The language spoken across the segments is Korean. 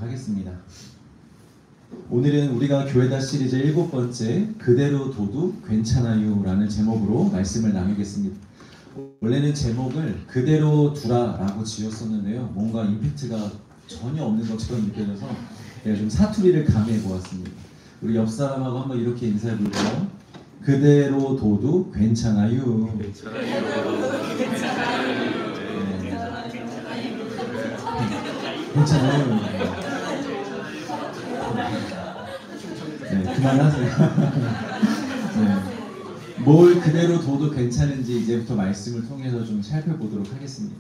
하겠습니다. 오늘은 우리가 교회다 시리즈 7번째 그대로 둬도 괜찮아요 라는 제목으로 말씀을 나누겠습니다. 원래는 제목을 그대로 두라 라고 지었었는데요, 뭔가 임팩트가 전혀 없는 것처럼 느껴져서 제가 좀 사투리를 가미해 보았습니다. 우리 옆 사람하고 한번 이렇게 인사해 볼까요? 그대로 둬도 괜찮아요. 괜찮아요. 네, 그만하세요. 네. 뭘 그대로 둬도 괜찮은지 이제부터 말씀을 통해서 좀 살펴보도록 하겠습니다.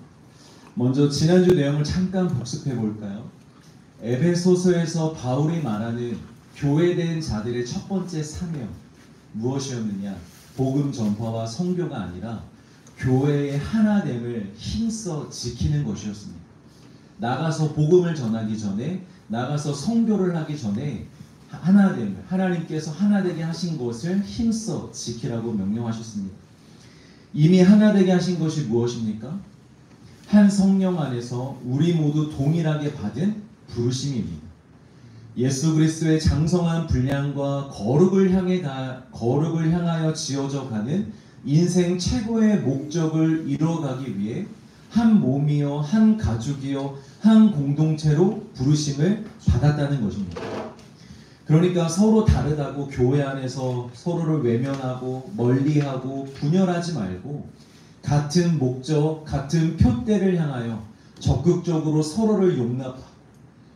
먼저 지난주 내용을 잠깐 복습해 볼까요? 에베소서에서 바울이 말하는 교회된 자들의 첫 번째 사명 무엇이었느냐? 복음 전파와 선교가 아니라 교회의 하나됨을 힘써 지키는 것이었습니다. 나가서 복음을 전하기 전에, 나가서 선교를 하기 전에 하나됨을, 하나님께서 하나되게 하신 것을 힘써 지키라고 명령하셨습니다. 이미 하나되게 하신 것이 무엇입니까? 한 성령 안에서 우리 모두 동일하게 받은 부르심입니다. 예수 그리스도의 장성한 분량과 거룩을 향하여 지어져 가는 인생 최고의 목적을 이루어가기 위해 한 몸이요, 한 가족이요, 한 공동체로 부르심을 받았다는 것입니다. 그러니까 서로 다르다고 교회 안에서 서로를 외면하고 멀리하고 분열하지 말고 같은 목적, 같은 표대를 향하여 적극적으로 서로를 용납하고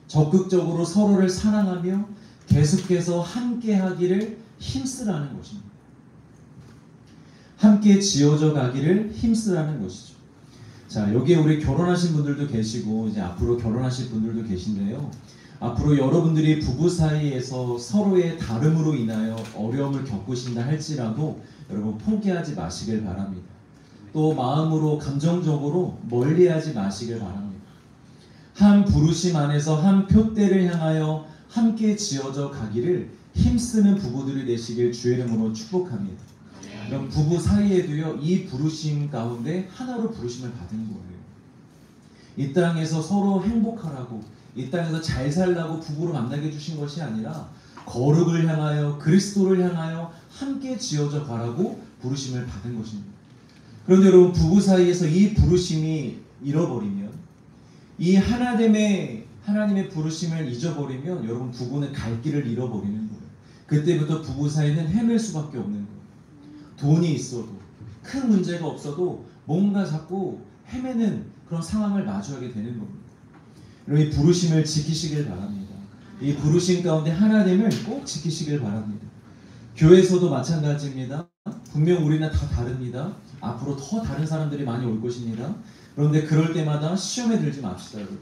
적극적으로 서로를 사랑하며 계속해서 함께 하기를 힘쓰라는 것입니다. 함께 지어져 가기를 힘쓰라는 것이죠. 자, 여기에 우리 결혼하신 분들도 계시고 이제 앞으로 결혼하실 분들도 계신데요. 앞으로 여러분들이 부부 사이에서 서로의 다름으로 인하여 어려움을 겪으신다 할지라도 여러분 포기하지 마시길 바랍니다. 또 마음으로 감정적으로 멀리하지 마시길 바랍니다. 한 부르심 안에서 한 표대를 향하여 함께 지어져 가기를 힘쓰는 부부들이 되시길 주의 이름으로 축복합니다. 그럼 부부 사이에도요, 이 부르심 가운데 하나로 부르심을 받은 거예요. 이 땅에서 서로 행복하라고, 이 땅에서 잘 살라고 부부로 만나게 해주신 것이 아니라 거룩을 향하여, 그리스도를 향하여 함께 지어져 가라고 부르심을 받은 것입니다. 그런데 여러분, 부부 사이에서 이 부르심이 잃어버리면, 이 하나님의 부르심을 잊어버리면 여러분 부부는 갈 길을 잃어버리는 거예요. 그때부터 부부 사이는 헤맬 수밖에 없는 거예요. 돈이 있어도, 큰 문제가 없어도 뭔가 자꾸 헤매는 그런 상황을 마주하게 되는 겁니다. 여러분, 이 부르심을 지키시길 바랍니다. 이 부르심 가운데 하나됨을 꼭 지키시길 바랍니다. 교회에서도 마찬가지입니다. 분명 우리는 다 다릅니다. 앞으로 더 다른 사람들이 많이 올 것입니다. 그런데 그럴 때마다 시험에 들지 맙시다, 여러분.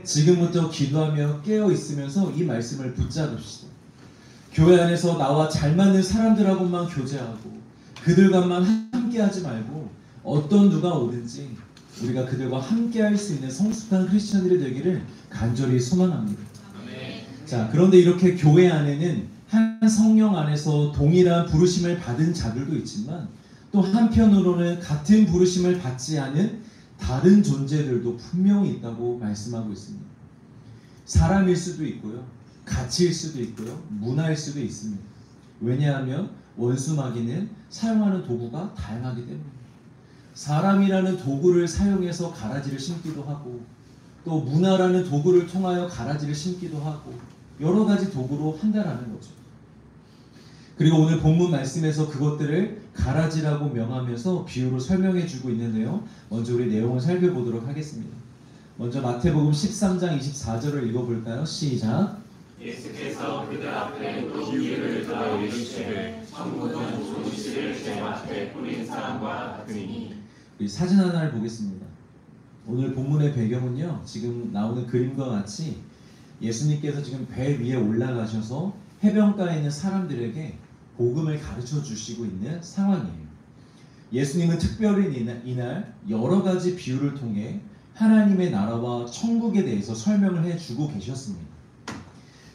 지금부터 기도하며 깨어 있으면서 이 말씀을 붙잡읍시다. 교회 안에서 나와 잘 맞는 사람들하고만 교제하고 그들과만 함께하지 말고 어떤 누가 오든지 우리가 그들과 함께할 수 있는 성숙한 크리스천들이 되기를 간절히 소망합니다. 자, 그런데 이렇게 교회 안에는 한 성령 안에서 동일한 부르심을 받은 자들도 있지만 또 한편으로는 같은 부르심을 받지 않은 다른 존재들도 분명히 있다고 말씀하고 있습니다. 사람일 수도 있고요, 가치일 수도 있고요, 문화일 수도 있습니다. 왜냐하면 원수마귀는 사용하는 도구가 다양하기 때문입니다. 사람이라는 도구를 사용해서 가라지를 심기도 하고 또 문화라는 도구를 통하여 가라지를 심기도 하고 여러 가지 도구로 한다라는 거죠. 그리고 오늘 본문 말씀에서 그것들을 가라지라고 명하면서 비유로 설명해 주고 있는데요. 먼저 우리 내용을 살펴보도록 하겠습니다. 먼저 마태복음 13장 24절을 읽어볼까요? 시작! 예수께서 그들 앞에 또 비유를 들어 이르시되 천국은 좋은 씨를 제 앞에 뿌린 사람과 같으니. 우리 사진 하나를 보겠습니다. 오늘 본문의 배경은요, 지금 나오는 그림과 같이 예수님께서 지금 배 위에 올라가셔서 해변가에 있는 사람들에게 복음을 가르쳐 주시고 있는 상황이에요. 예수님은 특별히 이날 여러 가지 비유를 통해 하나님의 나라와 천국에 대해서 설명을 해주고 계셨습니다.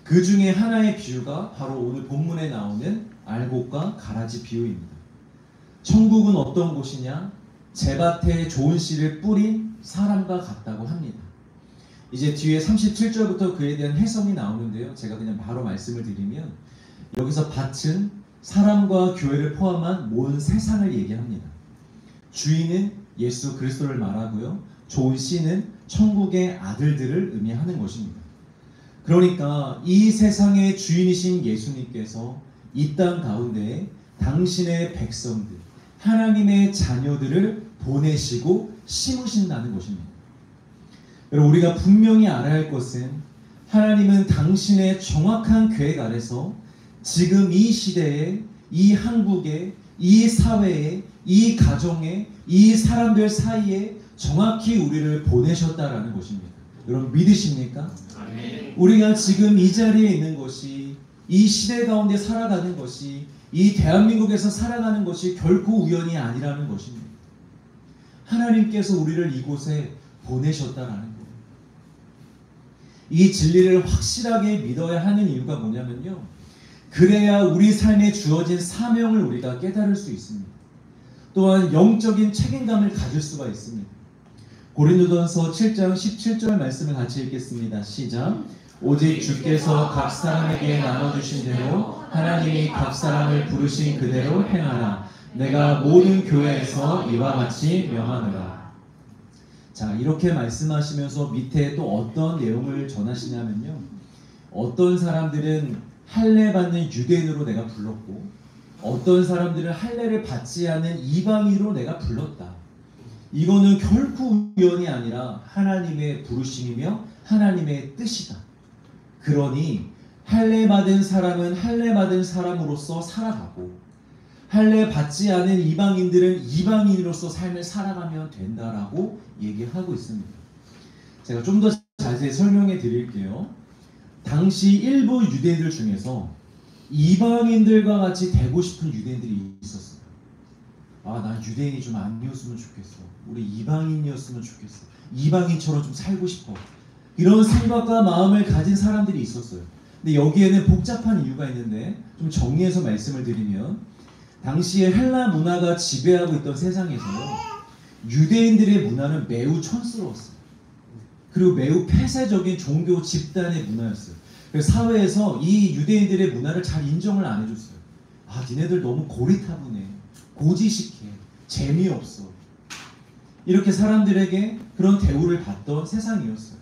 그 중에 하나의 비유가 바로 오늘 본문에 나오는 알곡과 가라지 비유입니다. 천국은 어떤 곳이냐? 제밭에 좋은 씨를 뿌린 사람과 같다고 합니다. 이제 뒤에 37절부터 그에 대한 해석이 나오는데요. 제가 그냥 바로 말씀을 드리면 여기서 밭은 사람과 교회를 포함한 온 세상을 얘기합니다. 주인은 예수 그리스도를 말하고요. 좋은 씨는 천국의 아들들을 의미하는 것입니다. 그러니까 이 세상의 주인이신 예수님께서 이 땅 가운데 당신의 백성들, 하나님의 자녀들을 보내시고 심으신다는 것입니다. 여러분, 우리가 분명히 알아야 할 것은 하나님은 당신의 정확한 계획 아래서 지금 이 시대에, 이 한국에, 이 사회에, 이 가정에, 이 사람들 사이에 정확히 우리를 보내셨다라는 것입니다. 여러분 믿으십니까? 아멘. 우리가 지금 이 자리에 있는 것이, 이 시대 가운데 살아가는 것이, 이 대한민국에서 살아가는 것이 결코 우연이 아니라는 것입니다. 하나님께서 우리를 이곳에 보내셨다라는 거예요. 이 진리를 확실하게 믿어야 하는 이유가 뭐냐면요, 그래야 우리 삶에 주어진 사명을 우리가 깨달을 수 있습니다. 또한 영적인 책임감을 가질 수가 있습니다. 고린도전서 7장 17절 말씀을 같이 읽겠습니다. 시작. 오직 주께서 각 사람에게 나눠주신 대로 하나님이 각 사람을 부르신 그대로 행하라. 내가 모든 교회에서 이와 같이 명하노라. 자, 이렇게 말씀하시면서 밑에 또 어떤 내용을 전하시냐면요, 어떤 사람들은 할례 받는 유대인으로 내가 불렀고 어떤 사람들은 할례를 받지 않는 이방인으로 내가 불렀다. 이거는 결코 우연이 아니라 하나님의 부르심이며 하나님의 뜻이다. 그러니 할례 받은 사람은 할례 받은 사람으로서 살아가고 할례 받지 않은 이방인들은 이방인으로서 삶을 살아가면 된다라고 얘기하고 있습니다. 제가 좀 더 자세히 설명해 드릴게요. 당시 일부 유대인들 중에서 이방인들과 같이 되고 싶은 유대인들이 있었어요. 아, 난 유대인이 좀 아니었으면 좋겠어. 우리 이방인이었으면 좋겠어. 이방인처럼 좀 살고 싶어. 이런 생각과 마음을 가진 사람들이 있었어요. 근데 여기에는 복잡한 이유가 있는데 좀 정리해서 말씀을 드리면, 당시에 헬라 문화가 지배하고 있던 세상에서요, 유대인들의 문화는 매우 촌스러웠어요. 그리고 매우 폐쇄적인 종교 집단의 문화였어요. 그래서 사회에서 이 유대인들의 문화를 잘 인정을 안 해줬어요. 아, 니네들 너무 고리타분해, 고지식해, 재미없어. 이렇게 사람들에게 그런 대우를 받던 세상이었어요.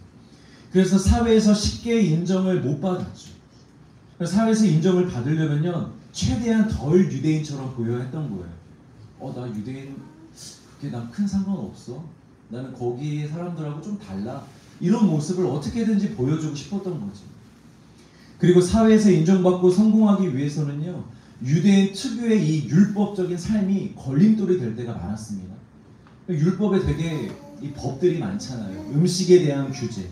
그래서 사회에서 쉽게 인정을 못 받았죠. 그래서 사회에서 인정을 받으려면요, 최대한 덜 유대인처럼 보여야 했던 거예요. 나 유대인 그게 난 큰 상관없어. 나는 거기 사람들하고 좀 달라. 이런 모습을 어떻게든지 보여주고 싶었던 거지. 그리고 사회에서 인정받고 성공하기 위해서는요, 유대인 특유의 이 율법적인 삶이 걸림돌이 될 때가 많았습니다. 율법에 되게 이 법들이 많잖아요. 음식에 대한 규제,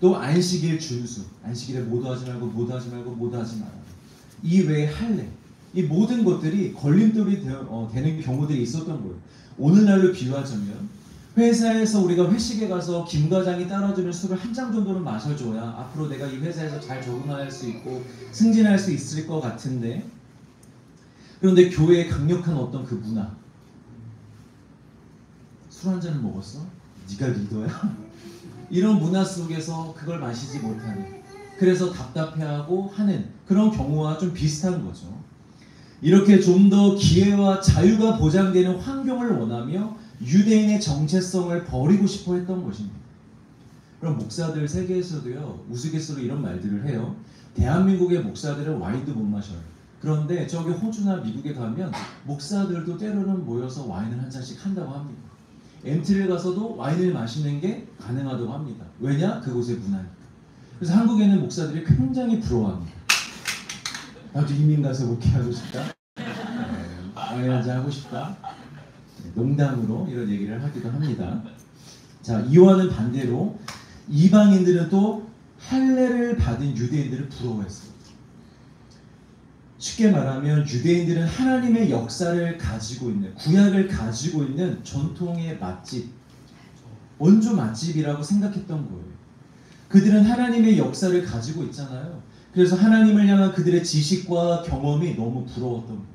또 안식일 준수, 안식일에 뭐도 하지 말고 뭐도 하지 말고 뭐도 하지 마라. 이 외에 할례, 이 모든 것들이 걸림돌이 되는 경우들이 있었던 거예요. 오늘날로 비유하자면 회사에서 우리가 회식에 가서 김 과장이 따라주는 술을 한 잔 정도는 마셔줘야 앞으로 내가 이 회사에서 잘 적응할 수 있고 승진할 수 있을 것 같은데, 그런데 교회의 강력한 어떤 그 문화, 술 한 잔을 먹었어? 네가 리더야? 이런 문화 속에서 그걸 마시지 못하는, 그래서 답답해하고 하는 그런 경우와 좀 비슷한 거죠. 이렇게 좀 더 기회와 자유가 보장되는 환경을 원하며 유대인의 정체성을 버리고 싶어 했던 것입니다. 그럼 목사들 세계에서도요, 우스갯소리로 이런 말들을 해요. 대한민국의 목사들은 와인도 못 마셔요. 그런데 저기 호주나 미국에 가면 목사들도 때로는 모여서 와인을 한 잔씩 한다고 합니다. MT를 가서도 와인을 마시는 게 가능하다고 합니다. 왜냐? 그곳의 문화니까. 그래서 한국에는 목사들이 굉장히 부러워합니다. 나도 이민 가서 그렇게 하고 싶다. 와인 한잔 하고 싶다. 농담으로 이런 얘기를 하기도 합니다. 자, 이와는 반대로 이방인들은 또 할례를 받은 유대인들을 부러워했어요. 쉽게 말하면 유대인들은 하나님의 역사를 가지고 있는, 구약을 가지고 있는 전통의 맛집, 원조 맛집이라고 생각했던 거예요. 그들은 하나님의 역사를 가지고 있잖아요. 그래서 하나님을 향한 그들의 지식과 경험이 너무 부러웠던 거예요.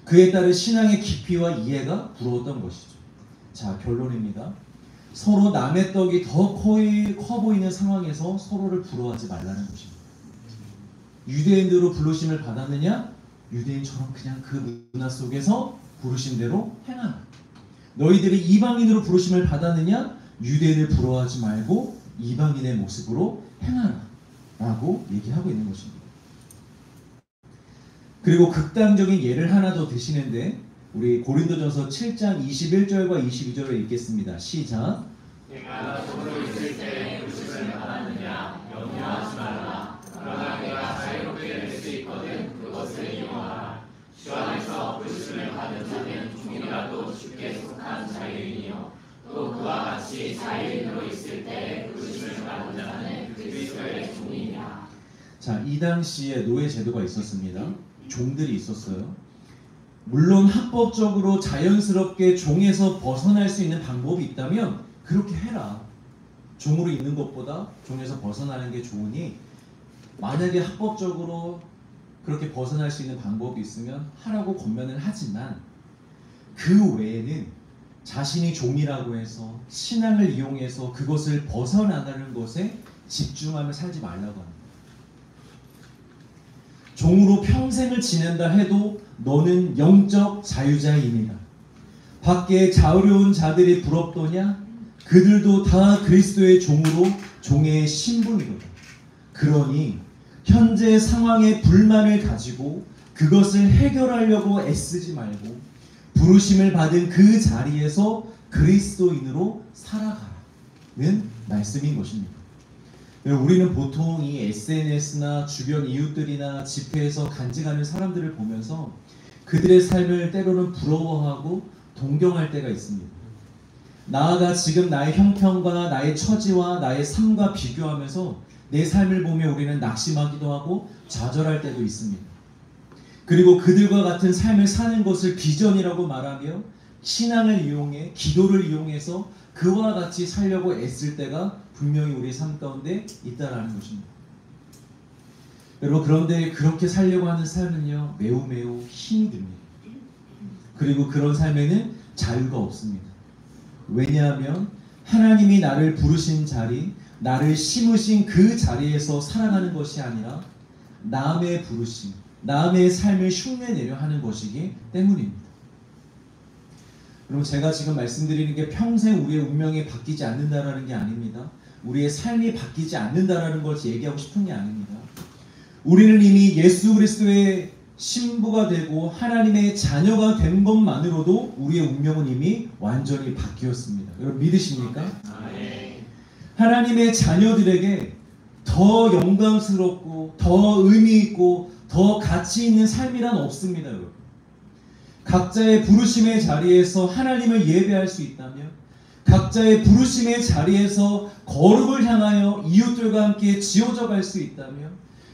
그에 따른 신앙의 깊이와 이해가 부러웠던 것이죠. 자, 결론입니다. 서로 남의 떡이 더 커 보이는 상황에서 서로를 부러워하지 말라는 것입니다. 유대인으로 부르심을 받았느냐? 유대인처럼 그냥 그 문화 속에서 부르심대로 행하라. 너희들이 이방인으로 부르심을 받았느냐? 유대인을 부러워하지 말고 이방인의 모습으로 행하라 라고 얘기하고 있는 것입니다. 그리고 극단적인 예를 하나 더 드시는데 우리 고린도전서 7장 21절과 22절을 읽겠습니다. 시작. 내가 돈으로 있을 때 부르심을 받았느냐 염려하지 말라. 그러나 내가 자유롭게 낼 수 있거든 그것을 이용하라. 주 안에서 부르심을 받은 자는 종이라도 쉽게 속한 자유인이요 또 그와 같이 자유인으로 있을 때 부르심을 받은 자는 그리스도의 종이니라. 자, 이 당시에 노예 제도가 있었습니다. 종들이 있었어요. 물론 합법적으로 자연스럽게 종에서 벗어날 수 있는 방법이 있다면 그렇게 해라. 종으로 있는 것보다 종에서 벗어나는 게 좋으니 만약에 합법적으로 그렇게 벗어날 수 있는 방법이 있으면 하라고 권면을 하지만 그 외에는 자신이 종이라고 해서 신앙을 이용해서 그것을 벗어나가는 것에 집중하며 살지 말라고 합니다. 종으로 평생을 지낸다 해도 너는 영적 자유자이니라. 밖에 자유로운 자들이 부럽더냐? 그들도 다 그리스도의 종으로 종의 신분이로다. 그러니 현재 상황에 불만을 가지고 그것을 해결하려고 애쓰지 말고 부르심을 받은 그 자리에서 그리스도인으로 살아가라는 말씀인 것입니다. 우리는 보통 이 SNS나 주변 이웃들이나 집회에서 간증하는 사람들을 보면서 그들의 삶을 때로는 부러워하고 동경할 때가 있습니다. 나아가 지금 나의 형편과 나의 처지와 나의 삶과 비교하면서 내 삶을 보며 우리는 낙심하기도 하고 좌절할 때도 있습니다. 그리고 그들과 같은 삶을 사는 것을 비전이라고 말하며 신앙을 이용해 기도를 이용해서 그와 같이 살려고 애쓸 때가 분명히 우리 삶 가운데 있다라는 것입니다. 여러분, 그런데 그렇게 살려고 하는 삶은요 매우 힘이 듭니다. 그리고 그런 삶에는 자유가 없습니다. 왜냐하면 하나님이 나를 부르신 자리, 나를 심으신 그 자리에서 살아가는 것이 아니라 남의 부르심, 남의 삶을 흉내내려 하는 것이기 때문입니다. 여러분, 제가 지금 말씀드리는 게 평생 우리의 운명이 바뀌지 않는다라는 게 아닙니다. 우리의 삶이 바뀌지 않는다라는 것을 얘기하고 싶은 게 아닙니다. 우리는 이미 예수 그리스도의 신부가 되고 하나님의 자녀가 된 것만으로도 우리의 운명은 이미 완전히 바뀌었습니다. 여러분 믿으십니까? 네. 하나님의 자녀들에게 더 영광스럽고 더 의미 있고 더 가치 있는 삶이란 없습니다. 여러분. 각자의 부르심의 자리에서 하나님을 예배할 수 있다면, 각자의 부르심의 자리에서 거룩을 향하여 이웃들과 함께 지어져 갈 수 있다면,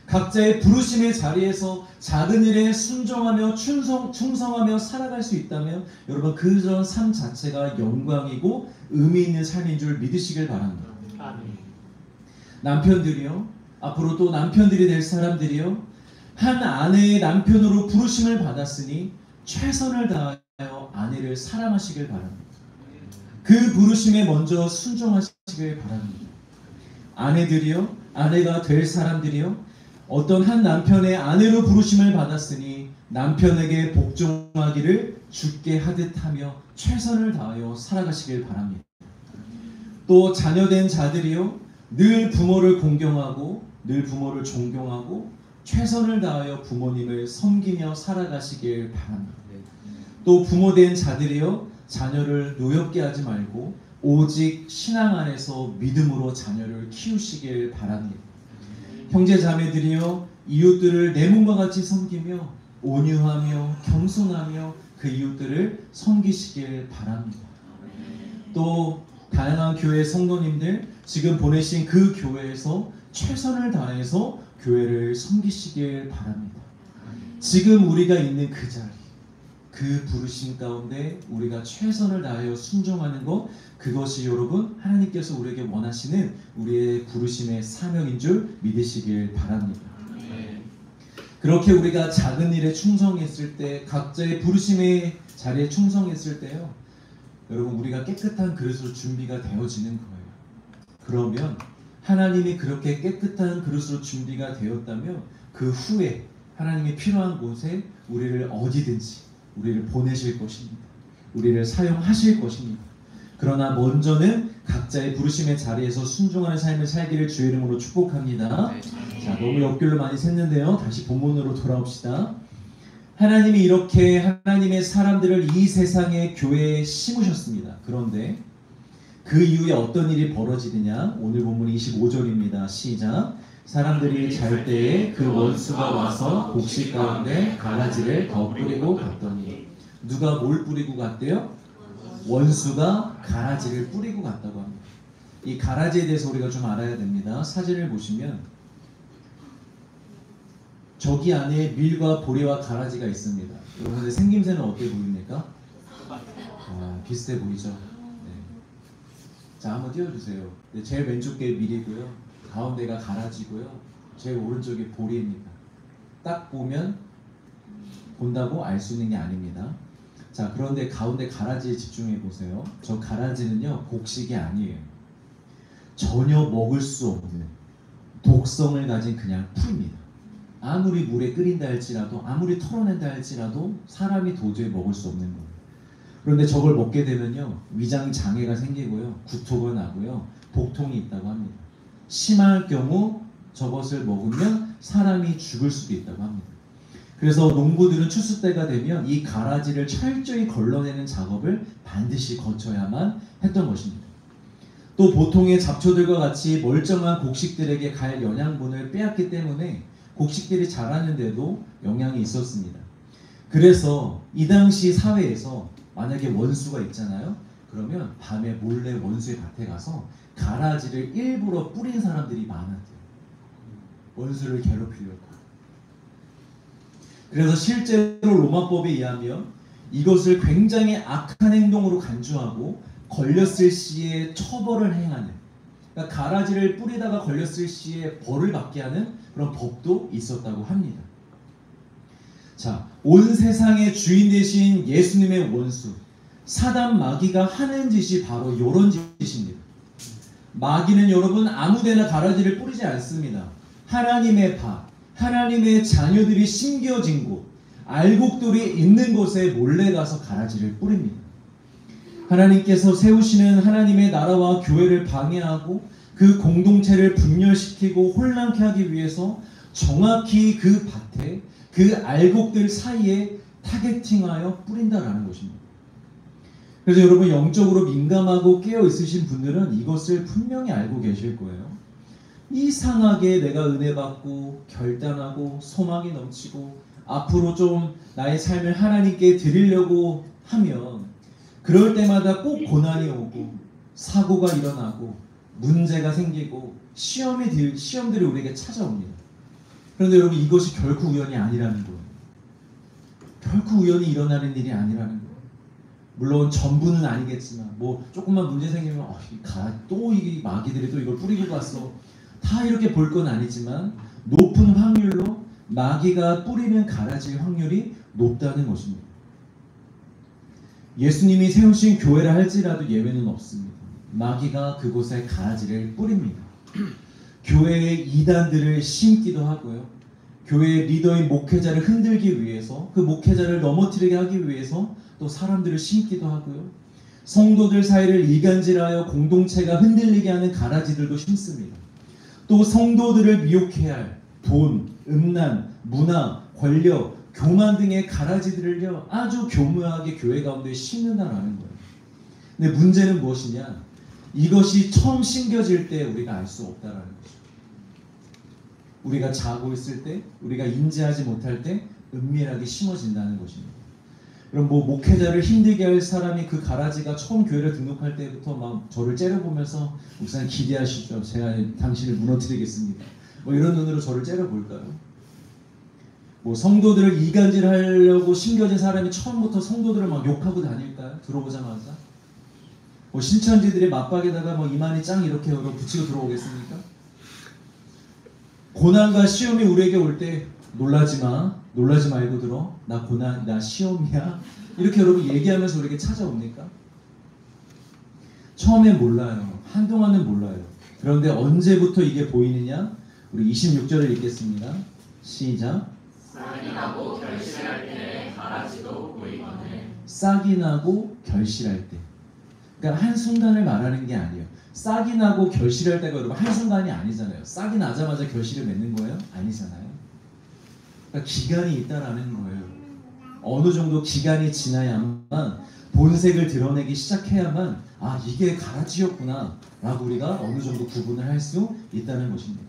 각자의 부르심의 자리에서 작은 일에 순종하며 충성하며 살아갈 수 있다면 여러분 그런 삶 자체가 영광이고 의미 있는 삶인 줄 믿으시길 바랍니다. 남편들이요, 앞으로 또 남편들이 될 사람들이요, 한 아내의 남편으로 부르심을 받았으니 최선을 다하여 아내를 사랑하시길 바랍니다. 그 부르심에 먼저 순종하시길 바랍니다. 아내들이요, 아내가 될 사람들이요, 어떤 한 남편의 아내로 부르심을 받았으니 남편에게 복종하기를 주께 하듯 하며 최선을 다하여 살아가시길 바랍니다. 또 자녀된 자들이요, 늘 부모를 공경하고 늘 부모를 존경하고 최선을 다하여 부모님을 섬기며 살아가시길 바랍니다. 또 부모된 자들이요, 자녀를 노엽게 하지 말고 오직 신앙 안에서 믿음으로 자녀를 키우시길 바랍니다. 형제 자매들이요, 이웃들을 내 몸과 같이 섬기며 온유하며 겸손하며 그 이웃들을 섬기시길 바랍니다. 또 다양한 교회 성도님들, 지금 보내신 그 교회에서 최선을 다해서 교회를 섬기시길 바랍니다. 지금 우리가 있는 그 자리, 그 부르심 가운데 우리가 최선을 다하여 순종하는 것, 그것이 여러분 하나님께서 우리에게 원하시는 우리의 부르심의 사명인 줄 믿으시길 바랍니다. 그렇게 우리가 작은 일에 충성했을 때, 각자의 부르심의 자리에 충성했을 때요, 여러분 우리가 깨끗한 그릇으로 준비가 되어지는 거예요. 그러면 하나님이 그렇게 깨끗한 그릇으로 준비가 되었다면 그 후에 하나님이 필요한 곳에 우리를 어디든지 우리를 보내실 것입니다. 우리를 사용하실 것입니다. 그러나 먼저는 각자의 부르심의 자리에서 순종하는 삶을 살기를 주의 이름으로 축복합니다. 자, 너무 옆길로 많이 샜는데요. 다시 본문으로 돌아옵시다. 하나님이 이렇게 하나님의 사람들을 이 세상의 교회에 심으셨습니다. 그런데 그 이후에 어떤 일이 벌어지느냐? 오늘 본문 25절입니다. 시작. 사람들이 잘 때에 그 원수가 와서 곡식 가운데 가라지를 더 뿌리고 갔더니 누가 뭘 뿌리고 갔대요? 원수가 가라지를 뿌리고 갔다고 합니다. 이 가라지에 대해서 우리가 좀 알아야 됩니다. 사진을 보시면 저기 안에 밀과 보리와 가라지가 있습니다. 여러분들 생김새는 어떻게 보입니까? 비슷해 보이죠? 네. 자, 한번 띄워주세요. 네, 제일 왼쪽 게 밀이고요. 가운데가 가라지고요. 제일 오른쪽이 보리입니다. 딱 보면 본다고 알 수 있는 게 아닙니다. 자, 그런데 가운데 가라지에 집중해 보세요. 저 가라지는요, 곡식이 아니에요. 전혀 먹을 수 없는 독성을 가진 그냥 풀입니다. 아무리 물에 끓인다 할지라도, 아무리 털어낸다 할지라도 사람이 도저히 먹을 수 없는 거예요. 그런데 저걸 먹게 되면요, 위장 장애가 생기고요, 구토가 나고요, 복통이 있다고 합니다. 심할 경우 저것을 먹으면 사람이 죽을 수도 있다고 합니다. 그래서 농부들은 추수 때가 되면 이 가라지를 철저히 걸러내는 작업을 반드시 거쳐야만 했던 것입니다. 또 보통의 잡초들과 같이 멀쩡한 곡식들에게 갈 영양분을 빼앗기 때문에 곡식들이 자라는데도 영향이 있었습니다. 그래서 이 당시 사회에서 만약에 원수가 있잖아요. 그러면 밤에 몰래 원수의 밭에 가서 가라지를 일부러 뿌린 사람들이 많았대요. 원수를 괴롭히려고. 그래서 실제로 로마법에 의하면 이것을 굉장히 악한 행동으로 간주하고 걸렸을 시에 처벌을 행하는, 그러니까 가라지를 뿌리다가 걸렸을 시에 벌을 받게 하는 그런 법도 있었다고 합니다. 자, 온 세상의 주인 되신 예수님의 원수 사단 마귀가 하는 짓이 바로 이런 짓입니다. 마귀는 여러분 아무데나 가라지를 뿌리지 않습니다. 하나님의 밭, 하나님의 자녀들이 심겨진 곳, 알곡들이 있는 곳에 몰래 가서 가라지를 뿌립니다. 하나님께서 세우시는 하나님의 나라와 교회를 방해하고 그 공동체를 분열시키고 혼란케 하기 위해서 정확히 그 밭에 그 알곡들 사이에 타겟팅하여 뿌린다라는 것입니다. 그래서 여러분 영적으로 민감하고 깨어 있으신 분들은 이것을 분명히 알고 계실 거예요. 이상하게 내가 은혜 받고 결단하고 소망이 넘치고 앞으로 좀 나의 삶을 하나님께 드리려고 하면 그럴 때마다 꼭 고난이 오고 사고가 일어나고 문제가 생기고 시험들이 우리에게 찾아옵니다. 그런데 여러분 이것이 결코 우연이 아니라는 거예요. 결코 우연히 일어나는 일이 아니라는 거예요. 물론 전부는 아니겠지만 뭐 조금만 문제 생기면 또 이 마귀들이 또 이걸 뿌리고 갔어. 다 이렇게 볼 건 아니지만 높은 확률로 마귀가 뿌리는 가라지의 확률이 높다는 것입니다. 예수님이 세우신 교회라 할지라도 예외는 없습니다. 마귀가 그곳에 가라지를 뿌립니다. 교회의 이단들을 심기도 하고요. 교회의 리더인 목회자를 흔들기 위해서, 그 목회자를 넘어뜨리게 하기 위해서 또 사람들을 심기도 하고요. 성도들 사이를 이간질하여 공동체가 흔들리게 하는 가라지들도 심습니다. 또 성도들을 미혹해야 할 돈, 음란, 문화, 권력, 교만 등의 가라지들을요 아주 교묘하게 교회 가운데 심는다라는 거예요. 근데 문제는 무엇이냐? 이것이 처음 심겨질 때 우리가 알 수 없다라는 거죠. 우리가 자고 있을 때, 우리가 인지하지 못할 때 은밀하게 심어진다는 것입니다. 그럼 뭐 목회자를 힘들게 할 사람이 그 가라지가 처음 교회를 등록할 때부터 막 저를 째려보면서 목사님 기대하시죠. 제가 당신을 무너뜨리겠습니다. 뭐 이런 눈으로 저를 째려볼까요? 뭐 성도들을 이간질하려고 심겨진 사람이 처음부터 성도들을 막 욕하고 다닐까요? 들어오자마자? 뭐 신천지들이 맞박에다가 뭐 이만희 짱 이렇게 붙이고 들어오겠습니까? 고난과 시험이 우리에게 올 때 놀라지 말고 들어. 나 시험이야. 이렇게 여러분 얘기하면서 우리에게 찾아옵니까? 처음엔 몰라요. 한동안은 몰라요. 그런데 언제부터 이게 보이느냐? 우리 26절을 읽겠습니다. 시작. 싹이 나고 결실할 때에 가라지도 보이거늘. 싹이 나고 결실할 때. 그러니까 한순간을 말하는 게 아니에요. 싹이 나고 결실할 때가 여러분 한순간이 아니잖아요. 싹이 나자마자 결실을 맺는 거예요? 아니잖아요. 그러니까 기간이 있다라는 거예요. 어느 정도 기간이 지나야만 본색을 드러내기 시작해야만 아 이게 가라지였구나 라고 우리가 어느 정도 구분을 할 수 있다는 것입니다.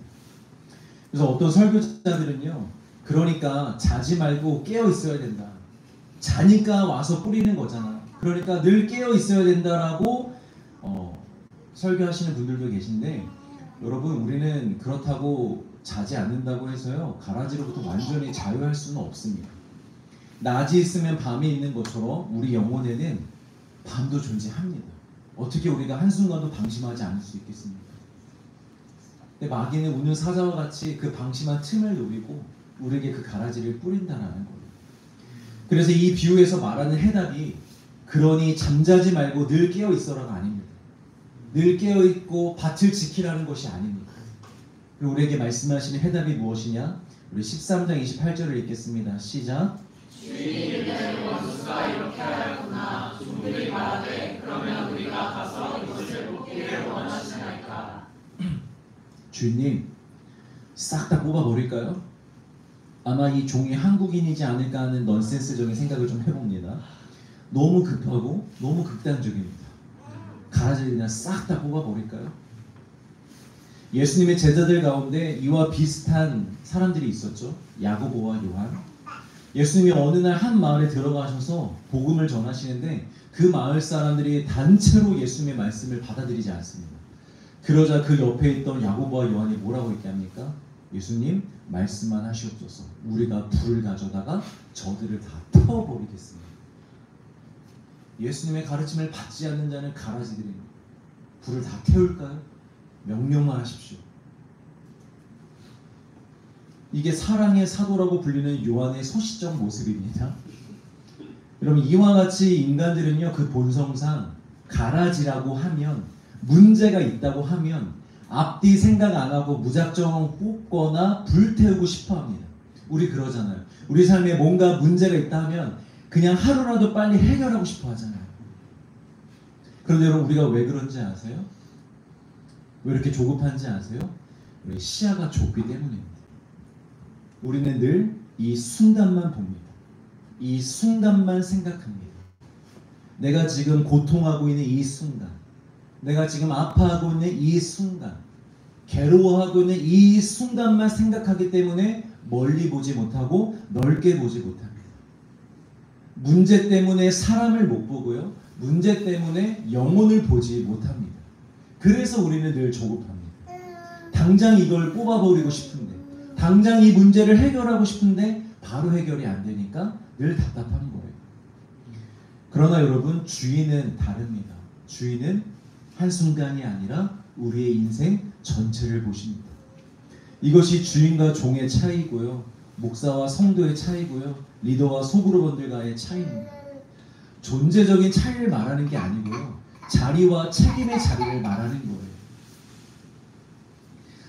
그래서 어떤 설교자들은요, 그러니까 자지 말고 깨어 있어야 된다. 자니까 와서 뿌리는 거잖아. 그러니까 늘 깨어 있어야 된다라고 설교하시는 분들도 계신데, 여러분 우리는 그렇다고 자지 않는다고 해서요 가라지로부터 완전히 자유할 수는 없습니다. 낮이 있으면 밤이 있는 것처럼 우리 영혼에는 밤도 존재합니다. 어떻게 우리가 한순간도 방심하지 않을 수 있겠습니까? 근데 마귀는 우는 사자와 같이 그 방심한 틈을 노리고 우리에게 그 가라지를 뿌린다라는 거예요. 그래서 이 비유에서 말하는 해답이 그러니 잠자지 말고 늘 깨어 있어라가 아닙니다. 늘 깨어 있고 밭을 지키라는 것이 아닙니다. 그리고 우리에게 말씀하시는 해답이 무엇이냐? 우리 13장 28절을 읽겠습니다. 시작. 주인이 이르되 원수가 이렇게 하였구나. 종들이 말하되 그러면 우리가 가서 이것을 뽑기를 원하시나이까. 주인님 싹 다 뽑아버릴까요? 아마 이 종이 한국인이지 않을까 하는 넌센스적인 생각을 좀 해봅니다. 너무 급하고 너무 극단적입니다. 가라지를 그냥 싹 다 뽑아버릴까요? 예수님의 제자들 가운데 이와 비슷한 사람들이 있었죠. 야고보와 요한. 예수님이 어느 날 한 마을에 들어가셔서 복음을 전하시는데 그 마을 사람들이 단체로 예수님의 말씀을 받아들이지 않습니다. 그러자 그 옆에 있던 야고보와 요한이 뭐라고 얘기합니까? 예수님 말씀만 하시옵소서. 우리가 불을 가져다가 저들을 다 태워버리겠습니다. 예수님의 가르침을 받지 않는 자는 가라지들입니다. 불을 다 태울까요? 명령만 하십시오. 이게 사랑의 사도라고 불리는 요한의 소시적 모습입니다. 여러분 이와 같이 인간들은요 그 본성상 가라지라고 하면 문제가 있다고 하면 앞뒤 생각 안 하고 무작정 뽑거나 불태우고 싶어 합니다. 우리 그러잖아요. 우리 삶에 뭔가 문제가 있다 하면 그냥 하루라도 빨리 해결하고 싶어 하잖아요. 그런데 여러분 우리가 왜 그런지 아세요? 왜 이렇게 조급한지 아세요? 우리 시야가 좁기 때문입니다. 우리는 늘 이 순간만 봅니다. 이 순간만 생각합니다. 내가 지금 고통하고 있는 이 순간, 내가 지금 아파하고 있는 이 순간, 괴로워하고 있는 이 순간만 생각하기 때문에 멀리 보지 못하고 넓게 보지 못합니다. 문제 때문에 사람을 못 보고요. 문제 때문에 영혼을 보지 못합니다. 그래서 우리는 늘 조급합니다. 당장 이걸 뽑아버리고 싶은데, 당장 이 문제를 해결하고 싶은데 바로 해결이 안 되니까 늘 답답한 거예요. 그러나 여러분 주인은 다릅니다. 주인은 한순간이 아니라 우리의 인생 전체를 보십니다. 이것이 주인과 종의 차이고요. 목사와 성도의 차이고요. 리더와 소그룹원들과의 차이입니다. 존재적인 차이를 말하는 게 아니고요. 자리와 책임의 자리를 말하는 거예요.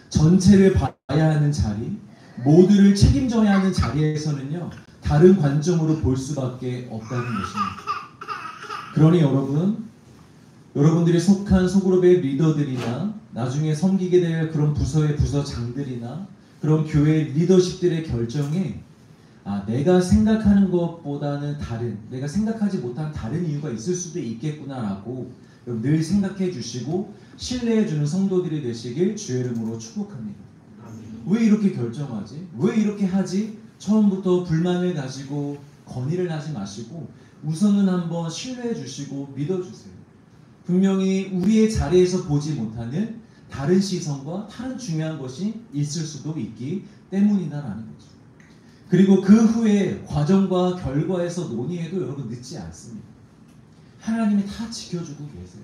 전체를 봐야 하는 자리, 모두를 책임져야 하는 자리에서는요. 다른 관점으로 볼 수밖에 없다는 것입니다. 그러니 여러분들이 속한 소그룹의 리더들이나 나중에 섬기게 될 그런 부서의 부서장들이나 그런 교회 리더십들의 결정에 내가 생각하는 것보다는 다른, 내가 생각하지 못한 다른 이유가 있을 수도 있겠구나라고 늘 생각해 주시고 신뢰해 주는 성도들이 되시길 주의 이름으로 축복합니다. 왜 이렇게 결정하지? 왜 이렇게 하지? 처음부터 불만을 가지고 건의를 하지 마시고 우선은 한번 신뢰해 주시고 믿어주세요. 분명히 우리의 자리에서 보지 못하는 다른 시선과 다른 중요한 것이 있을 수도 있기 때문이다라는 거죠. 그리고 그 후에 과정과 결과에서 논의해도 여러분 늦지 않습니다. 하나님이 다 지켜주고 계세요.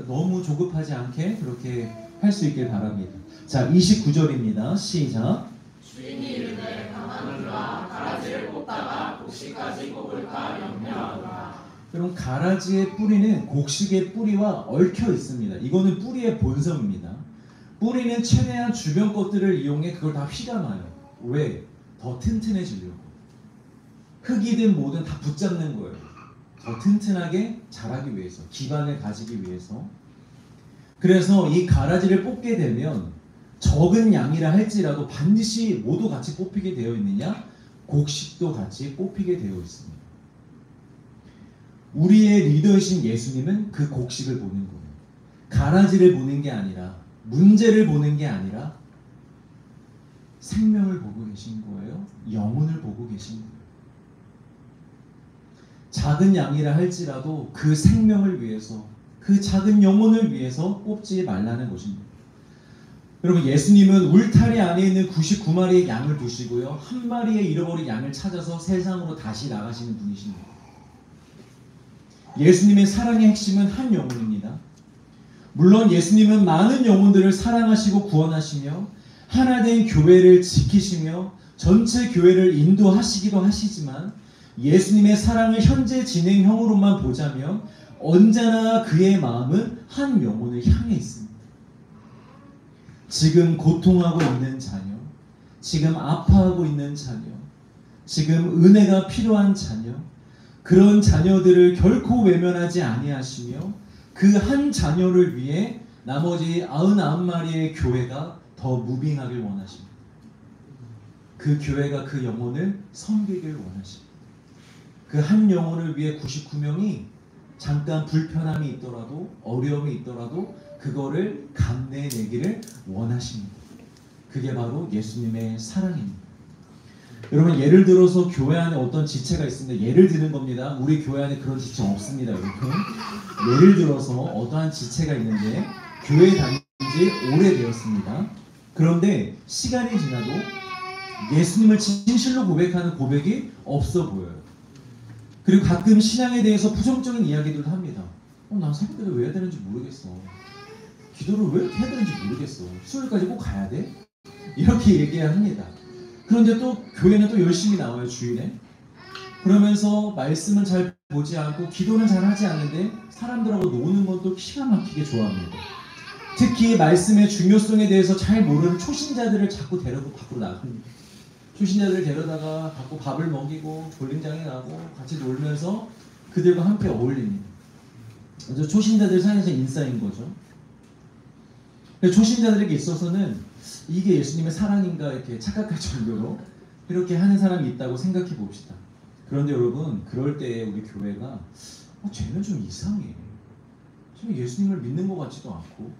너무 조급하지 않게 그렇게 할 수 있길 바랍니다. 자, 29절입니다. 시작. 주인이 이르되 가만두라. 가라지를 뽑다가 곡식까지 뽑을까 염려하노라. 그럼 가라지의 뿌리는 곡식의 뿌리와 얽혀 있습니다. 이거는 뿌리의 본성입니다. 뿌리는 최대한 주변 것들을 이용해 그걸 다 휘감아요. 왜? 더 튼튼해지려고. 흙이든 뭐든 다 붙잡는 거예요. 더 튼튼하게 자라기 위해서, 기반을 가지기 위해서. 그래서 이 가라지를 뽑게 되면 적은 양이라 할지라도 반드시 모두 같이 뽑히게 되어 있느냐? 곡식도 같이 뽑히게 되어 있습니다. 우리의 리더이신 예수님은 그 곡식을 보는 거예요. 가라지를 보는 게 아니라, 문제를 보는 게 아니라 생명을 보고 계신 거예요. 영혼을 보고 계신 거예요. 작은 양이라 할지라도 그 생명을 위해서, 그 작은 영혼을 위해서 뽑지 말라는 것입니다. 여러분, 예수님은 울타리 안에 있는 99마리의 양을 두시고요, 한 마리의 잃어버린 양을 찾아서 세상으로 다시 나가시는 분이십니다. 예수님의 사랑의 핵심은 한 영혼입니다. 물론 예수님은 많은 영혼들을 사랑하시고 구원하시며 하나 된 교회를 지키시며 전체 교회를 인도하시기도 하시지만, 예수님의 사랑을 현재 진행형으로만 보자면 언제나 그의 마음은 한 영혼을 향해 있습니다. 지금 고통하고 있는 자녀, 지금 아파하고 있는 자녀, 지금 은혜가 필요한 자녀, 그런 자녀들을 결코 외면하지 아니하시며 그 한 자녀를 위해 나머지 99마리의 교회가 더 무빙하길 원하십니다. 그 교회가 그 영혼을 섬기길 원하십니다. 그 한 영혼을 위해 99명이 잠깐 불편함이 있더라도, 어려움이 있더라도 그거를 감내내기를 원하십니다. 그게 바로 예수님의 사랑입니다. 여러분, 예를 들어서 교회 안에 어떤 지체가 있습니다. 예를 드는 겁니다. 우리 교회 안에 그런 지체 없습니다, 여러분. 예를 들어서 어떠한 지체가 있는데 교회에 다닌 지 오래되었습니다. 그런데 시간이 지나도 예수님을 진실로 고백하는 고백이 없어 보여요. 그리고 가끔 신앙에 대해서 부정적인 이야기들도 합니다. 난 새벽기도 왜 해야 되는지 모르겠어. 기도를 왜 이렇게 해야 되는지 모르겠어. 수요일까지 꼭 가야 돼? 이렇게 얘기합니다. 그런데 또 교회는 또 열심히 나와요, 주일에. 그러면서 말씀은 잘 보지 않고 기도는 잘 하지 않는데 사람들하고 노는 건 또 기가 막히게 좋아합니다. 특히 말씀의 중요성에 대해서 잘 모르는 초신자들을 자꾸 데려고 밖으로 나갑니다. 초신자들을 데려다가 갖고 밥을 먹이고 볼링장에 가고 같이 놀면서 그들과 함께 어울립니다. 그래서 초신자들 사이에서 인싸인 거죠. 초신자들에게 있어서는 이게 예수님의 사랑인가 이렇게 착각할 정도로 이렇게 하는 사람이 있다고 생각해 봅시다. 그런데 여러분, 그럴 때 우리 교회가 쟤는 좀 이상해. 쟤는 예수님을 믿는 것 같지도 않고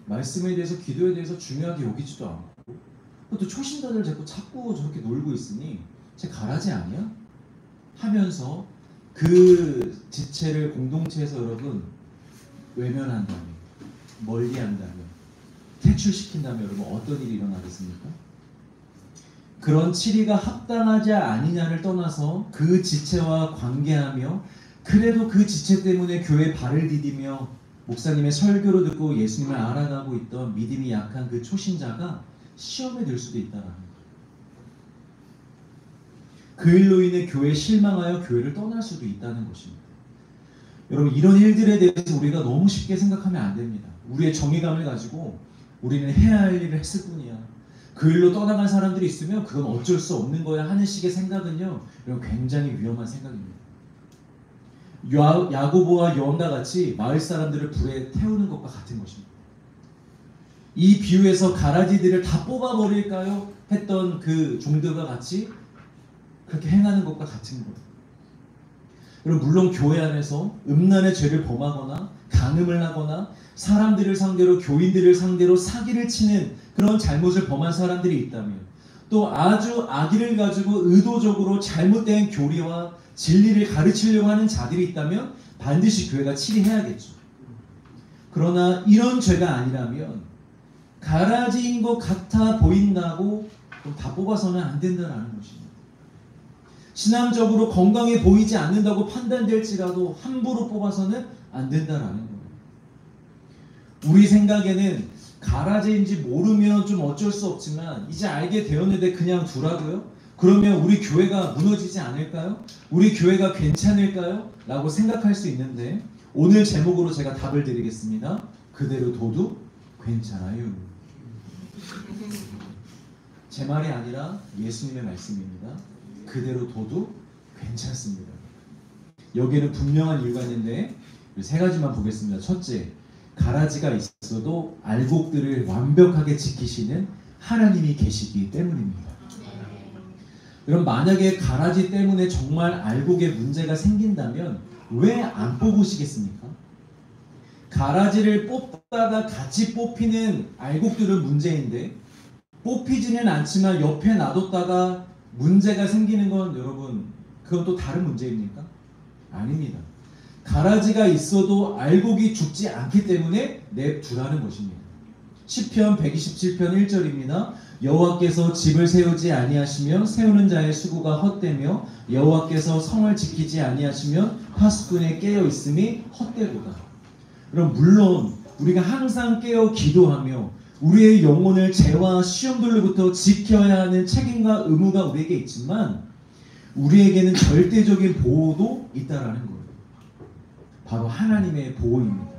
말씀에 대해서, 기도에 대해서 중요하게 여기지도 않고 또 초신자들 자꾸 저렇게 놀고 있으니 쟤 가라지 아니야? 하면서 그 지체를 공동체에서 여러분 외면한다면, 멀리한다면, 퇴출시킨다면 여러분 어떤 일이 일어나겠습니까? 그런 치리가 합당하지 아니냐를 떠나서 그 지체와 관계하며 그래도 그 지체 때문에 교회에 발을 디디며 목사님의 설교를 듣고 예수님을 알아가고 있던 믿음이 약한 그 초신자가 시험에 들 수도 있다는 거예요. 그 일로 인해 교회에 실망하여 교회를 떠날 수도 있다는 것입니다. 여러분, 이런 일들에 대해서 우리가 너무 쉽게 생각하면 안 됩니다. 우리의 정의감을 가지고 우리는 해야 할 일을 했을 뿐이야, 그 일로 떠나간 사람들이 있으면 그건 어쩔 수 없는 거야 하는 식의 생각은요, 이건 굉장히 위험한 생각입니다. 야고보와 요한과 같이 마을 사람들을 불에 태우는 것과 같은 것입니다. 이 비유에서 가라지들을 다 뽑아버릴까요? 했던 그 종들과 같이 그렇게 행하는 것과 같은 거예요. 여러분, 물론 교회 안에서 음란의 죄를 범하거나 간음을 하거나 사람들을 상대로, 교인들을 상대로 사기를 치는 그런 잘못을 범한 사람들이 있다면, 또 아주 악의를 가지고 의도적으로 잘못된 교리와 진리를 가르치려고 하는 자들이 있다면 반드시 교회가 치리해야겠죠. 그러나 이런 죄가 아니라면 가라지인 것 같아 보인다고 다 뽑아서는 안 된다는 것입니다. 신앙적으로 건강해 보이지 않는다고 판단될지라도 함부로 뽑아서는 안 된다는 거예요. 우리 생각에는 가라지인지 모르면 좀 어쩔 수 없지만 이제 알게 되었는데 그냥 두라고요? 그러면 우리 교회가 무너지지 않을까요? 우리 교회가 괜찮을까요? 라고 생각할 수 있는데 오늘 제목으로 제가 답을 드리겠습니다. 그대로 둬도 괜찮아요. 제 말이 아니라 예수님의 말씀입니다. 그대로 둬도 괜찮습니다. 여기에는 분명한 이유가 있는데 세 가지만 보겠습니다. 첫째, 가라지가 있어도 알곡들을 완벽하게 지키시는 하나님이 계시기 때문입니다. 그럼 만약에 가라지 때문에 정말 알곡에 문제가 생긴다면 왜 안 뽑으시겠습니까? 가라지를 뽑다가 같이 뽑히는 알곡들은 문제인데 뽑히지는 않지만 옆에 놔뒀다가 문제가 생기는 건 여러분 그건 또 다른 문제입니까? 아닙니다. 가라지가 있어도 알곡이 죽지 않기 때문에 냅두라는 것입니다. 시편 127편 1절입니다. 여호와께서 집을 세우지 아니하시면 세우는 자의 수고가 헛되며 여호와께서 성을 지키지 아니하시면 파수꾼의 깨어 있음이 헛되도다. 그럼 물론 우리가 항상 깨어 기도하며 우리의 영혼을 죄와 시험들로부터 지켜야 하는 책임과 의무가 우리에게 있지만 우리에게는 절대적인 보호도 있다라는 거예요. 바로 하나님의 보호입니다.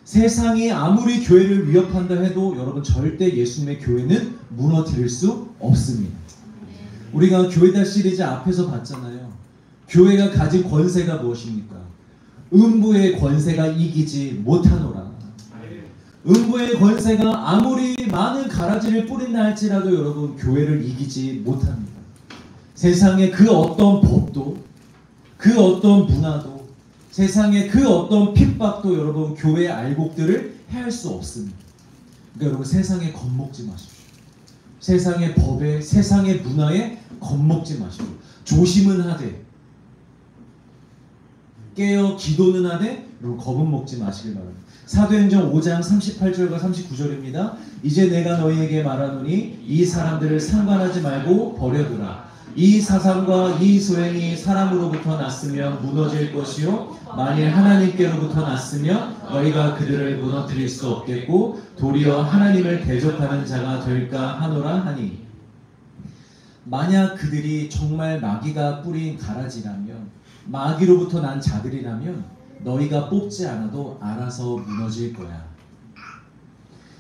세상이 아무리 교회를 위협한다 해도 여러분 절대 예수님의 교회는 무너뜨릴 수 없습니다. 우리가 교회다 시리즈 앞에서 봤잖아요. 교회가 가진 권세가 무엇입니까? 음부의 권세가 이기지 못하노라. 음부의 권세가 아무리 많은 가라지를 뿌린다 할지라도 여러분 교회를 이기지 못합니다. 세상의 그 어떤 법도 그 어떤 문화도 세상의 그 어떤 핍박도 여러분 교회의 알곡들을 해할 수 없습니다. 그러니까 여러분 세상에 겁먹지 마십시오. 세상의 법에 세상의 문화에 겁먹지 마십시오. 조심은 하되 깨어 기도는 하되 여러분 겁은 먹지 마시길 바랍니다. 사도행전 5장 38절과 39절입니다. 이제 내가 너희에게 말하노니 이 사람들을 상관하지 말고 버려두라. 이 사상과 이 소행이 사람으로부터 났으면 무너질 것이요 만일 하나님께로부터 났으면 너희가 그들을 무너뜨릴 수 없겠고 도리어 하나님을 대적하는 자가 될까 하노라 하니 만약 그들이 정말 마귀가 뿌린 가라지라면 마귀로부터 난 자들이라면 너희가 뽑지 않아도 알아서 무너질 거야.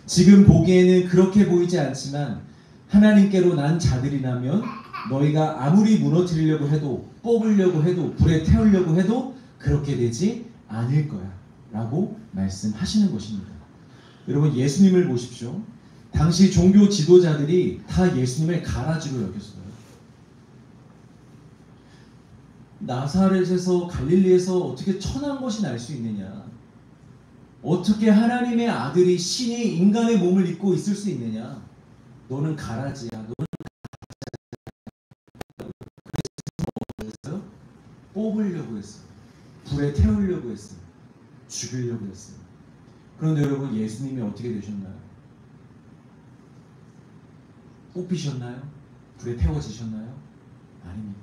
지금 보기에는 그렇게 보이지 않지만 하나님께로 난 자들이라면 너희가 아무리 무너뜨리려고 해도 뽑으려고 해도 불에 태우려고 해도 그렇게 되지 않을 거야 라고 말씀하시는 것입니다. 여러분 예수님을 보십시오. 당시 종교 지도자들이 다 예수님을 가라지로 여겼어요. 나사렛에서 갈릴리에서 어떻게 천한 것이 날 수 있느냐? 어떻게 하나님의 아들이 신이 인간의 몸을 입고 있을 수 있느냐? 너는 가라지야. 너는 가라지야. 뽑으려고 했어요. 불에 태우려고 했어요. 죽이려고 했어요. 그런데 여러분 예수님이 어떻게 되셨나요? 뽑히셨나요? 불에 태워지셨나요? 아닙니다.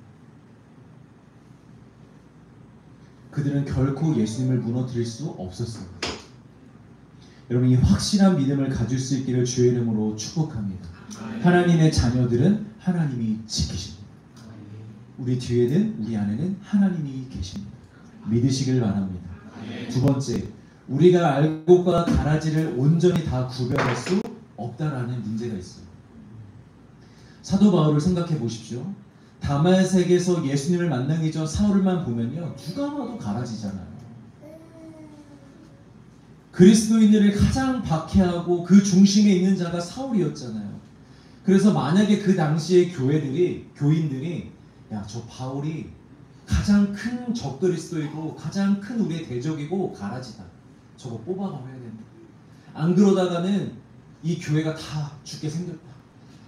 그들은 결코 예수님을 무너뜨릴 수 없었습니다. 여러분 이 확실한 믿음을 가질 수 있기를 주의 이름으로 축복합니다. 하나님의 자녀들은 하나님이 지키십니다. 우리 뒤에는 우리 안에는 하나님이 계십니다. 믿으시길 바랍니다. 두 번째, 우리가 알곡과 가라지를 온전히 다 구별할 수 없다라는 문제가 있어요. 사도 바울을 생각해 보십시오. 다마색에서 예수님을 만나기 전 사울만 보면요 누가 봐도 가라지잖아요. 그리스도인들을 가장 박해하고 그 중심에 있는 자가 사울이었잖아요. 그래서 만약에 그 당시의 교인들이 야, 저 바울이 가장 큰 적그리스도이고 가장 큰 우리의 대적이고 가라지다. 저거 뽑아버려야 된다. 안 그러다가는 이 교회가 다 죽게 생겼다.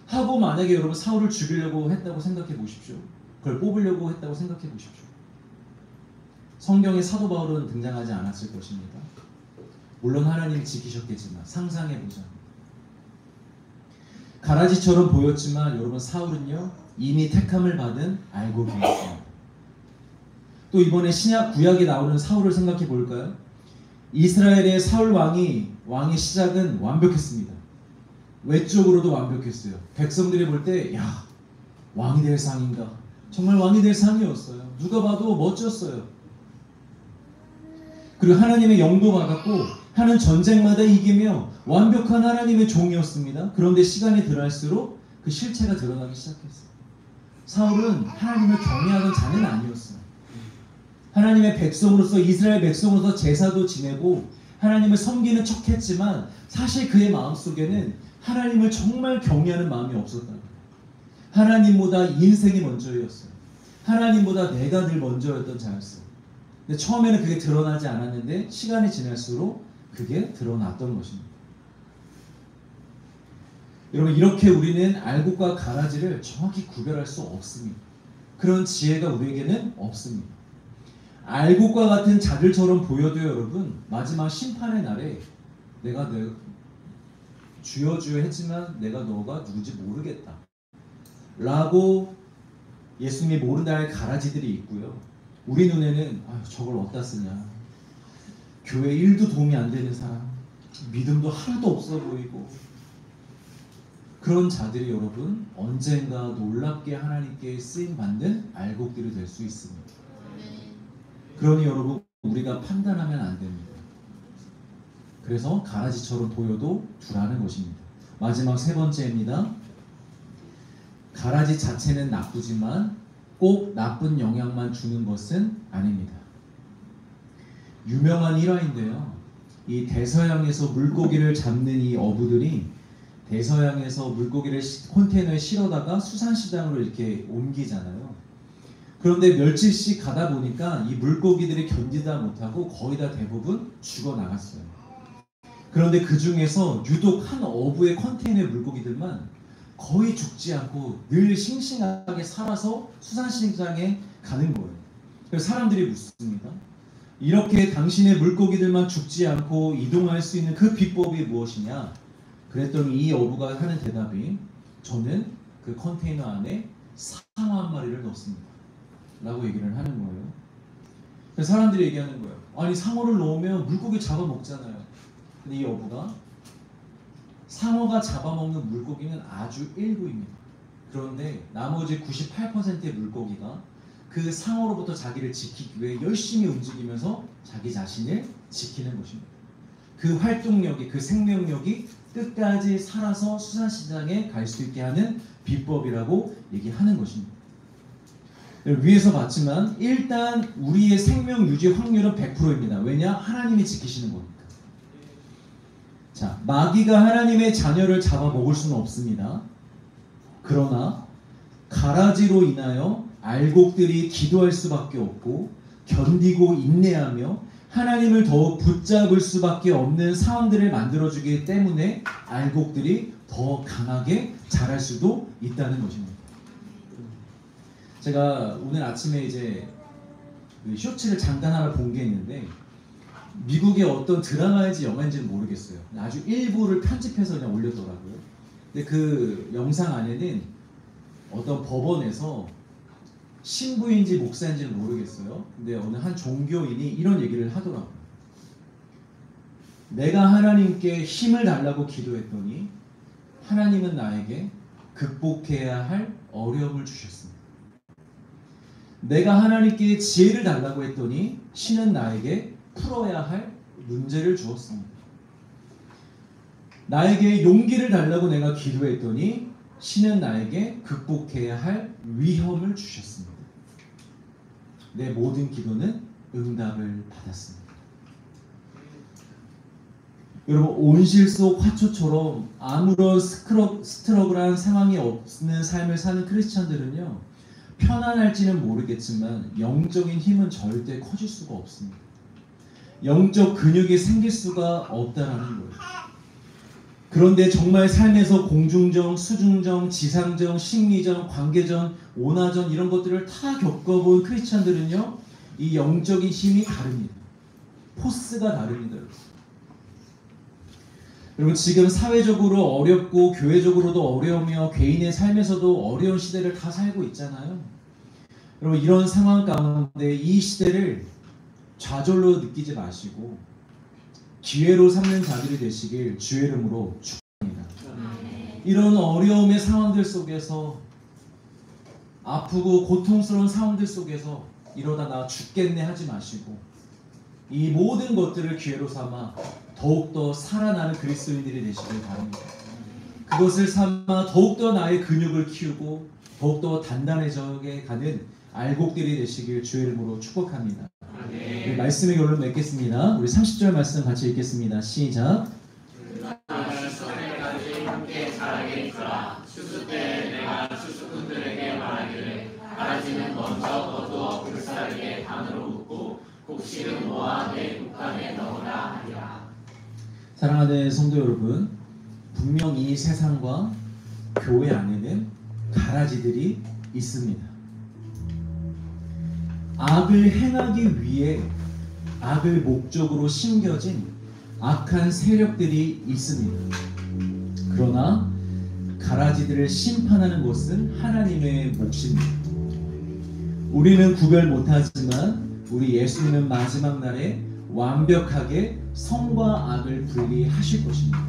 하고 만약에 여러분 사울을 죽이려고 했다고 생각해 보십시오. 그걸 뽑으려고 했다고 생각해 보십시오. 성경에 사도 바울은 등장하지 않았을 것입니다. 물론 하나님이 지키셨겠지만 상상해 보자. 가라지처럼 보였지만 여러분 사울은요 이미 택함을 받은 알곡이었습니다. 또 이번에 신약 구약에 나오는 사울을 생각해 볼까요? 이스라엘의 사울 왕의 시작은 완벽했습니다. 외적으로도 완벽했어요. 백성들이 볼 때 야 왕이 될 상인가? 정말 왕이 될 상이었어요. 누가 봐도 멋졌어요. 그리고 하나님의 영도 받았고 하는 전쟁마다 이기며 완벽한 하나님의 종이었습니다. 그런데 시간이 들어갈수록 그 실체가 드러나기 시작했어요. 사울은 하나님을 경외하던 자는 아니었어요. 하나님의 백성으로서, 이스라엘 백성으로서 제사도 지내고 하나님을 섬기는 척했지만 사실 그의 마음속에는 하나님을 정말 경외하는 마음이 없었다고. 하나님보다 인생이 먼저였어요. 하나님보다 내가 늘 먼저였던 자였어요. 근데 처음에는 그게 드러나지 않았는데 시간이 지날수록 그게 드러났던 것입니다. 여러분, 이렇게 우리는 알곡과 가라지를 정확히 구별할 수 없습니다. 그런 지혜가 우리에게는 없습니다. 알곡과 같은 자들처럼 보여도 여러분, 마지막 심판의 날에 내가 주여 주여 했지만 내가 너가 누군지 모르겠다 라고 예수님이 모른다 할 가라지들이 있고요. 우리 눈에는 저걸 어디다 쓰냐, 교회 일도 도움이 안 되는 사람, 믿음도 하나도 없어 보이고, 그런 자들이 여러분 언젠가 놀랍게 하나님께 쓰임받는 알곡들이 될 수 있습니다. 그러니 여러분, 우리가 판단하면 안 됩니다. 그래서 가라지처럼 보여도 두라는 것입니다. 마지막 세 번째입니다. 가라지 자체는 나쁘지만 꼭 나쁜 영향만 주는 것은 아닙니다. 유명한 일화인데요. 이 대서양에서 물고기를 잡는 이 어부들이 대서양에서 물고기를 컨테이너에 실어다가 수산시장으로 이렇게 옮기잖아요. 그런데 며칠씩 가다 보니까 이 물고기들이 견디다 못하고 거의 다 대부분 죽어나갔어요. 그런데 그 중에서 유독 한 어부의 컨테이너의 물고기들만 거의 죽지 않고 늘 싱싱하게 살아서 수산시장에 가는 거예요. 그래서 사람들이 묻습니다. 이렇게 당신의 물고기들만 죽지 않고 이동할 수 있는 그 비법이 무엇이냐? 그랬더니 이 어부가 하는 대답이, 저는 그 컨테이너 안에 상어 한 마리를 넣습니다 라고 얘기를 하는 거예요. 그래서 사람들이 얘기하는 거예요. 아니, 상어를 넣으면 물고기 잡아먹잖아요. 근데 이 어부가, 상어가 잡아먹는 물고기는 아주 일부입니다. 그런데 나머지 98%의 물고기가 그 상어로부터 자기를 지키기 위해 열심히 움직이면서 자기 자신을 지키는 것입니다. 그 활동력이, 그 생명력이 끝까지 살아서 수산시장에 갈 수 있게 하는 비법이라고 얘기하는 것입니다. 위에서 봤지만 일단 우리의 생명 유지 확률은 100%입니다. 왜냐? 하나님이 지키시는 거니까. 자, 마귀가 하나님의 자녀를 잡아먹을 수는 없습니다. 그러나 가라지로 인하여 알곡들이 기도할 수밖에 없고 견디고 인내하며 하나님을 더욱 붙잡을 수밖에 없는 상황들을 만들어주기 때문에 알곡들이 더 강하게 자랄 수도 있다는 것입니다. 제가 오늘 아침에 이제 쇼츠를 잠깐 하나 본 게 있는데, 미국의 어떤 드라마인지 영화인지는 모르겠어요. 아주 일부를 편집해서 그냥 올렸더라고요. 근데 그 영상 안에는 어떤 법원에서 신부인지 목사인지는 모르겠어요. 근데 어느 한 종교인이 이런 얘기를 하더라고요. 내가 하나님께 힘을 달라고 기도했더니 하나님은 나에게 극복해야 할 어려움을 주셨습니다. 내가 하나님께 지혜를 달라고 했더니 신은 나에게 풀어야 할 문제를 주었습니다. 나에게 용기를 달라고 내가 기도했더니 신은 나에게 극복해야 할 위험을 주셨습니다. 내 모든 기도는 응답을 받았습니다. 여러분, 온실 속 화초처럼 아무런 스트러글한 상황이 없는 삶을 사는 크리스찬들은요, 편안할지는 모르겠지만 영적인 힘은 절대 커질 수가 없습니다. 영적 근육이 생길 수가 없다라는 거예요. 그런데 정말 삶에서 공중정, 수중정, 지상정, 심리정, 관계정, 온화정 이런 것들을 다 겪어본 크리스찬들은요, 이 영적인 힘이 다릅니다. 포스가 다릅니다. 여러분, 지금 사회적으로 어렵고 교회적으로도 어려우며 개인의 삶에서도 어려운 시대를 다 살고 있잖아요. 여러분, 이런 상황 가운데 이 시대를 좌절로 느끼지 마시고 기회로 삼는 자들이 되시길 주의 이름으로 축복합니다. 이런 어려움의 상황들 속에서 아프고 고통스러운 상황들 속에서 이러다 나 죽겠네 하지 마시고 이 모든 것들을 기회로 삼아 더욱더 살아나는 그리스도인들이 되시길 바랍니다. 그것을 삼아 더욱더 나의 근육을 키우고 더욱더 단단해져 가는 알곡들이 되시길 주의 이름으로 축복합니다. 우리 말씀의 결론 맺겠습니다. 우리 30절 말씀 같이 읽겠습니다. 시작. 함께 자라게 있어라. 추수 때 내가 추수꾼들에게 말하기를 가라지는 먼저 거두어 불사르게 반으로 묶고 곡식은 모아 내 국간에 넣으라 하리라. 사랑하는 성도 여러분, 분명 이 세상과 교회 안에는 가라지들이 있습니다. 악을 행하기 위해 악을 목적으로 심겨진 악한 세력들이 있습니다. 그러나 가라지들을 심판하는 것은 하나님의 몫입니다. 우리는 구별 못하지만 우리 예수님은 마지막 날에 완벽하게 선과 악을 분리하실 것입니다.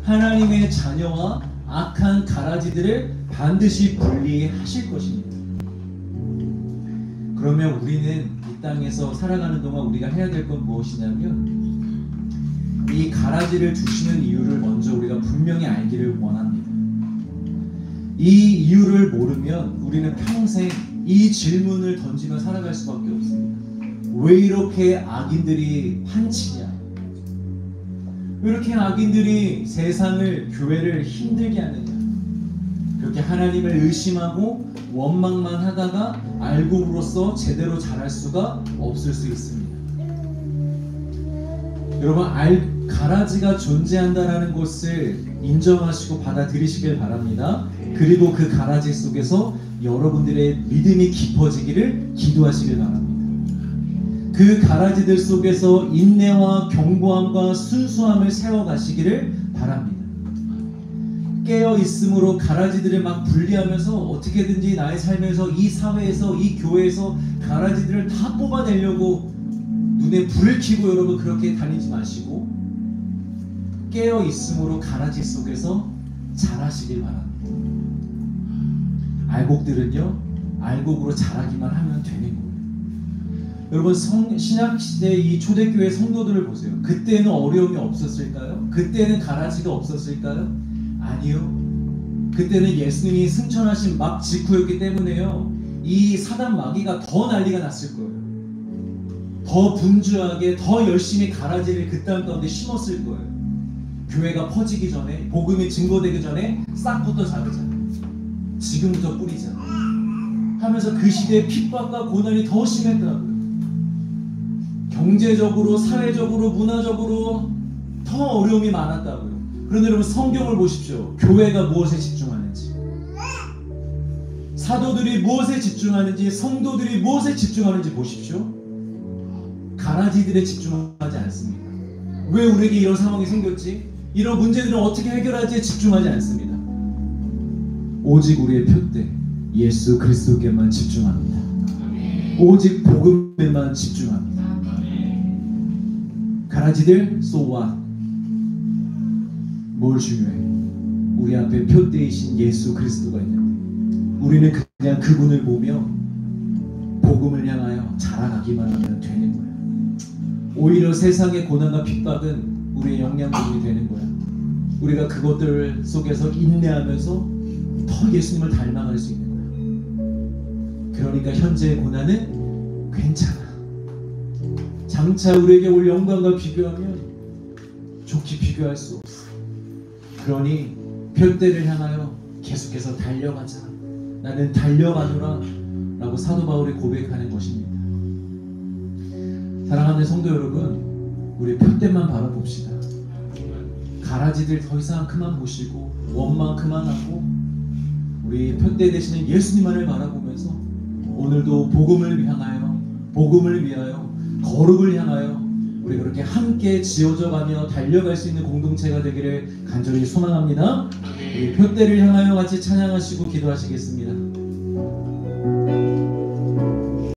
하나님의 자녀와 악한 가라지들을 반드시 분리하실 것입니다. 그러면 우리는 이 땅에서 살아가는 동안 우리가 해야 될 건 무엇이냐면 이 가라지를 두시는 이유를 먼저 우리가 분명히 알기를 원합니다. 이 이유를 모르면 우리는 평생 이 질문을 던지며 살아갈 수밖에 없습니다. 왜 이렇게 악인들이 판치냐? 왜 이렇게 악인들이 세상을, 교회를 힘들게 하느냐? 그렇게 하나님을 의심하고 원망만 하다가 알곡으로서 제대로 자랄 수가 없을 수 있습니다. 여러분, 가라지가 존재한다는 것을 인정하시고 받아들이시길 바랍니다. 그리고 그 가라지 속에서 여러분들의 믿음이 깊어지기를 기도하시길 바랍니다. 그 가라지들 속에서 인내와 견고함과 순수함을 세워가시기를 바랍니다. 깨어있음으로 가라지들을 막 분리하면서 어떻게든지 나의 삶에서 이 사회에서 이 교회에서 가라지들을 다 뽑아내려고 눈에 불을 켜고 여러분 그렇게 다니지 마시고 깨어있음으로 가라지 속에서 자라시길 바랍니다. 알곡들은요, 알곡으로 자라기만 하면 되는 거예요. 여러분, 신약시대 이 초대교회 성도들을 보세요. 그때는 어려움이 없었을까요? 그때는 가라지가 없었을까요? 아니요. 그때는 예수님이 승천하신 막 직후였기 때문에요, 이 사단 마귀가 더 난리가 났을 거예요. 더 분주하게 더 열심히 가라지를 그 땅 가운데 심었을 거예요. 교회가 퍼지기 전에, 복음이 증거되기 전에 싹부터 자르자, 지금부터 뿌리자 하면서 그 시대의 핍박과 고난이 더 심했더라고요. 경제적으로, 사회적으로, 문화적으로 더 어려움이 많았다고요. 그런데 여러분, 성경을 보십시오. 교회가 무엇에 집중하는지, 사도들이 무엇에 집중하는지, 성도들이 무엇에 집중하는지 보십시오. 가라지들에 집중하지 않습니다. 왜 우리에게 이런 상황이 생겼지? 이런 문제들은 어떻게 해결하지에 집중하지 않습니다. 오직 우리의 표대 예수 그리스도께만 집중합니다. 오직 복음에만 집중합니다. 가라지들, so what? 뭘 중요해? 우리 앞에 표대이신 예수 그리스도가 있는데 우리는 그냥 그분을 보며 복음을 향하여 자라가기만 하면 되는 거예요. 오히려 세상의 고난과 핍박은 우리의 영양분이 되는 거야. 우리가 그것들 속에서 인내하면서 더 예수님을 닮아갈 수 있는 거야. 그러니까 현재의 고난은 괜찮아. 장차 우리에게 올 영광과 비교하면 좋게 비교할 수 없어. 그러니 표대를 향하여 계속해서 달려가자. 나는 달려가노라 라고 사도 바울이 고백하는 것입니다. 사랑하는 성도 여러분, 우리 표대만 바라봅시다. 가라지들 더 이상 그만 보시고 원망 그만하고 우리 표대 되시는 예수님만을 바라보면서 오늘도 복음을 향하여, 복음을 위하여, 거룩을 향하여 우리 그렇게 함께 지어져가며 달려갈 수 있는 공동체가 되기를 간절히 소망합니다. 우리 표대를 향하여 같이 찬양하시고 기도하시겠습니다.